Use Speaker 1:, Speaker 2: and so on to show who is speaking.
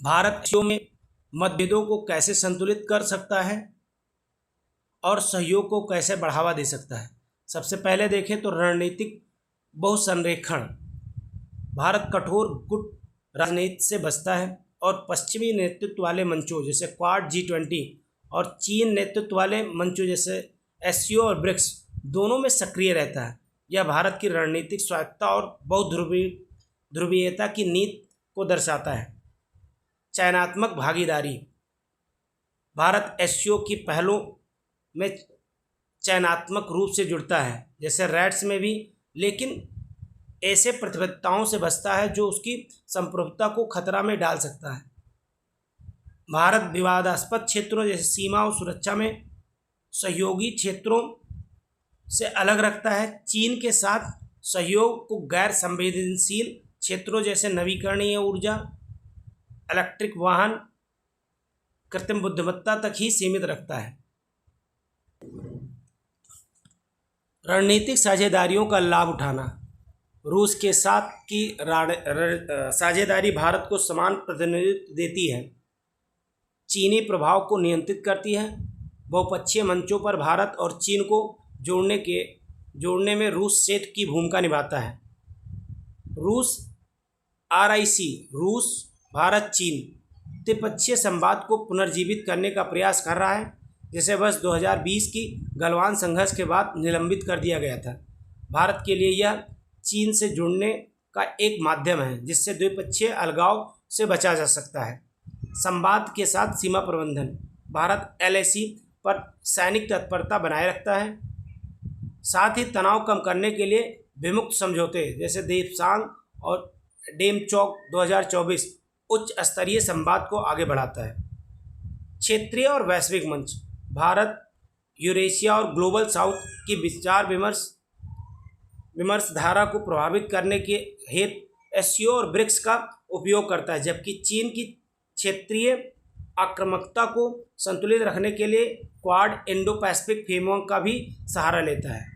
Speaker 1: Bharat SCO में मतभेदों को कैसे संतुलित कर सकता है और सहयोग को कैसे बढ़ावा दे सकता है। सबसे पहले देखें तो रणनीतिक बहुसंरेखण। भारत कठोर गुट राजनीति से बचता है और पश्चिमी नेतृत्व वाले मंचों जैसे क्वाड, G20 और चीन नेतृत्व वाले मंचों जैसे एससीओ और ब्रिक्स दोनों में सक्रिय रहता है। यह भारत की रणनीतिक स्वायत्तता और बहुध्रुवीयता की नीति को दर्शाता है। चयनात्मक भागीदारी। भारत एससीओ की पहलों में चयनात्मक रूप से जुड़ता है जैसे रैट्स में भी, लेकिन ऐसे प्रतिबद्धताओं से बचता है जो उसकी संप्रभुता को खतरा में डाल सकता है। भारत विवादास्पद क्षेत्रों जैसे सीमा और सुरक्षा में सहयोगी क्षेत्रों से अलग रखता है। चीन के साथ सहयोग को गैर संवेदनशील क्षेत्रों जैसे नवीकरणीय ऊर्जा, इलेक्ट्रिक वाहन, कृत्रिम बुद्धिमत्ता तक ही सीमित रखता है। रणनीतिक साझेदारियों का लाभ उठाना। रूस के साथ की साझेदारी भारत को समान प्रतिनिधित्व देती है, चीनी प्रभाव को नियंत्रित करती है। बहुपक्षीय मंचों पर भारत और चीन को जोड़ने में रूस सेट की भूमिका निभाता है। रूस RIC रूस भारत चीन द्विपक्षीय संवाद को पुनर्जीवित करने का प्रयास कर रहा है, जिसे वर्ष 2020 की गलवान संघर्ष के बाद निलंबित कर दिया गया था। भारत के लिए यह चीन से जुड़ने का एक माध्यम है जिससे द्विपक्षीय अलगाव से बचा जा सकता है। संवाद के साथ सीमा प्रबंधन। भारत LAC पर सैनिक तत्परता बनाए रखता है, साथ ही तनाव कम करने के लिए विमुक्त समझौते जैसे देपसांग और डेमचौक 2024 उच्च स्तरीय संवाद को आगे बढ़ाता है। क्षेत्रीय और वैश्विक मंच। भारत यूरेशिया और ग्लोबल साउथ की विचार विमर्श धारा को प्रभावित करने के हेतु एससीओ और ब्रिक्स का उपयोग करता है, जबकि चीन की क्षेत्रीय आक्रामकता को संतुलित रखने के लिए क्वाड इंडो पैसिफिक फ्रेमवर्क का भी सहारा लेता है।